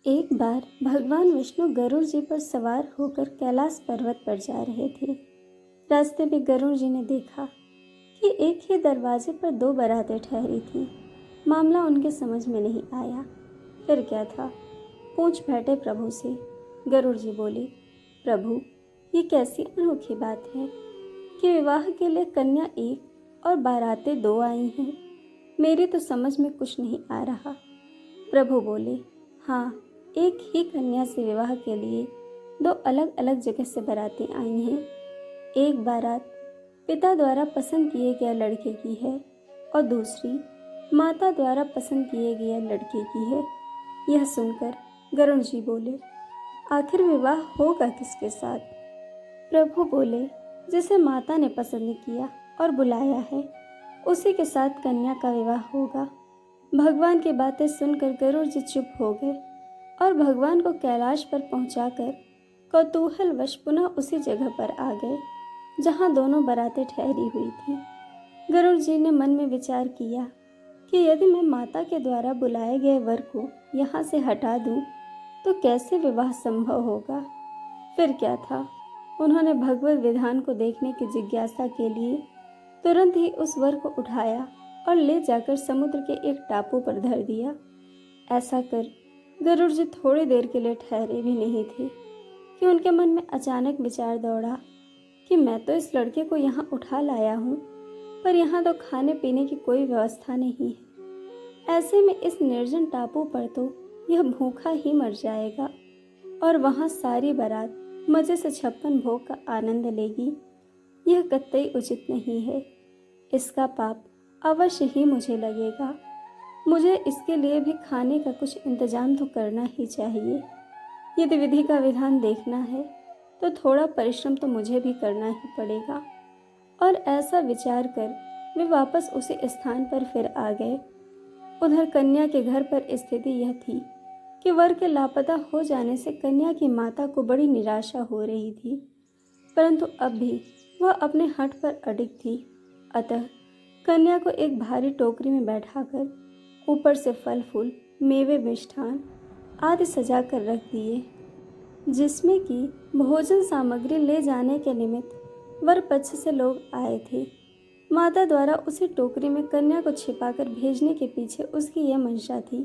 एक बार भगवान विष्णु गरुड़ जी पर सवार होकर कैलाश पर्वत पर जा रहे थे। रास्ते में गरुड़ जी ने देखा कि एक ही दरवाजे पर दो बारातें ठहरी थीं। मामला उनके समझ में नहीं आया। फिर क्या था, पूछ बैठे प्रभु से। गरुड़ जी बोले, प्रभु, ये कैसी अनोखी बात है कि विवाह के लिए कन्या एक और बारातें दो आई हैं। मेरी तो समझ में कुछ नहीं आ रहा। प्रभु बोले, हाँ, एक ही कन्या से विवाह के लिए दो अलग अलग जगह से बारातें आई हैं। एक बारात पिता द्वारा पसंद किए गए लड़के की है और दूसरी माता द्वारा पसंद किए गए लड़के की है। यह सुनकर गरुड़ जी बोले, आखिर विवाह होगा किसके साथ? प्रभु बोले, जिसे माता ने पसंद किया और बुलाया है उसी के साथ कन्या का विवाह होगा। भगवान की बातें सुनकर गरुड़ जी चुप हो गए और भगवान को कैलाश पर पहुंचाकर कौतूहलवश पुनः उसी जगह पर आ गए जहां दोनों बारातें ठहरी हुई थीं। गरुड़ जी ने मन में विचार किया कि यदि मैं माता के द्वारा बुलाए गए वर को यहाँ से हटा दूं तो कैसे विवाह संभव होगा। फिर क्या था, उन्होंने भगवत विधान को देखने की जिज्ञासा के लिए तुरंत ही उस वर को उठाया और ले जाकर समुद्र के एक टापू पर धर दिया। ऐसा कर गरुड़ जी थोड़ी देर के लिए ठहरे भी नहीं थे कि उनके मन में अचानक विचार दौड़ा कि मैं तो इस लड़के को यहाँ उठा लाया हूँ, पर यहाँ तो खाने पीने की कोई व्यवस्था नहीं है। ऐसे में इस निर्जन टापू पर तो यह भूखा ही मर जाएगा और वहाँ सारी बारात मज़े से 56 भोग का आनंद लेगी। यह कतई उचित नहीं है। इसका पाप अवश्य ही मुझे लगेगा। मुझे इसके लिए भी खाने का कुछ इंतजाम तो करना ही चाहिए। यदि विधि का विधान देखना है तो थोड़ा परिश्रम तो मुझे भी करना ही पड़ेगा। और ऐसा विचार कर वे वापस उसी स्थान पर फिर आ गए। उधर कन्या के घर पर स्थिति यह थी कि वर के लापता हो जाने से कन्या की माता को बड़ी निराशा हो रही थी, परंतु अब भी वह अपने हठ पर अडिग थी। अतः कन्या को एक भारी टोकरी में बैठाकर ऊपर से फल फूल, मेवे, मिष्ठान आदि सजा कर रख दिए, जिसमें कि भोजन सामग्री ले जाने के निमित्त वर पक्ष से लोग आए थे। माता द्वारा उसी टोकरी में कन्या को छिपाकर भेजने के पीछे उसकी यह मंशा थी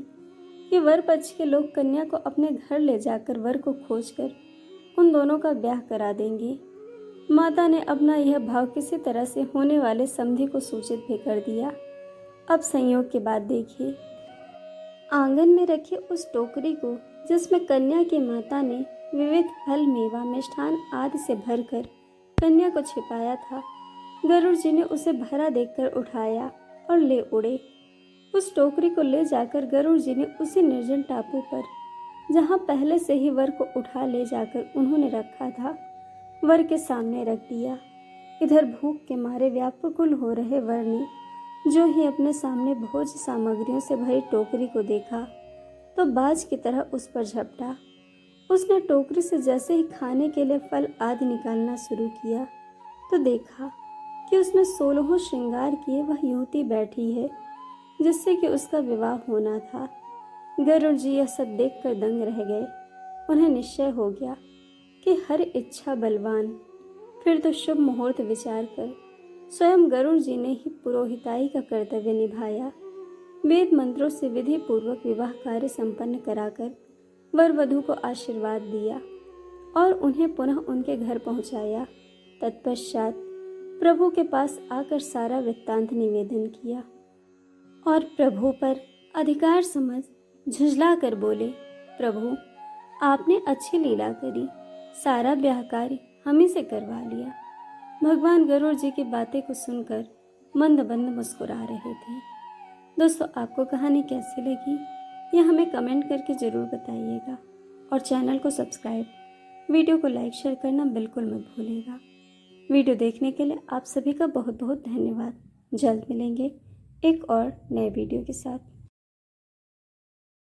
कि वर पक्ष के लोग कन्या को अपने घर ले जाकर वर को खोजकर उन दोनों का ब्याह करा देंगे। माता ने अपना यह भाव किसी तरह से होने वाले समधी को सूचित भी कर दिया। अब संयोग की बात देखिए। आंगन में रखी उस टोकरी को, जिसमें कन्या की माता ने विविध फल, मेवा, मिष्ठान आदि से भरकर कन्या को छिपाया था, गरुड़ जी ने उसे भरा देखकर उठाया और ले उड़े। उस टोकरी को ले जाकर गरुड़ जी ने उसी निर्जन टापू पर, जहाँ पहले से ही वर को उठा ले जाकर उन्होंने रखा था, वर के सामने रख दिया। इधर भूख के मारे व्याकुल हो रहे वर ने जो ही अपने सामने भोज सामग्रियों से भरी टोकरी को देखा तो बाज की तरह उस पर झपटा। उसने टोकरी से जैसे ही खाने के लिए फल आदि निकालना शुरू किया तो देखा कि उसमें 16 श्रृंगार किए वह युवती बैठी है जिससे कि उसका विवाह होना था। गरुड़ जी यह सब देखकर दंग रह गए। उन्हें निश्चय हो गया कि हर इच्छा बलवान। फिर तो शुभ मुहूर्त विचार कर स्वयं गरुड़ जी ने ही पुरोहिताई का कर्तव्य निभाया। वेद मंत्रों से विधि पूर्वक विवाह कार्य संपन्न कराकर वर वधू को आशीर्वाद दिया और उन्हें पुनः उनके घर पहुंचाया। तत्पश्चात प्रभु के पास आकर सारा वृत्तांत निवेदन किया और प्रभु पर अधिकार समझ झुंझला कर बोले, प्रभु, आपने अच्छी लीला करी, सारा ब्याह कार्य हम ही से करवा लिया। भगवान गरुड़ जी की बातें को सुनकर मंद मंद मुस्कुरा रहे थे। दोस्तों, आपको कहानी कैसी लगी यह हमें कमेंट करके ज़रूर बताइएगा और चैनल को सब्सक्राइब, वीडियो को लाइक शेयर करना बिल्कुल मत भूलिएगा। वीडियो देखने के लिए आप सभी का बहुत बहुत धन्यवाद। जल्द मिलेंगे एक और नए वीडियो के साथ।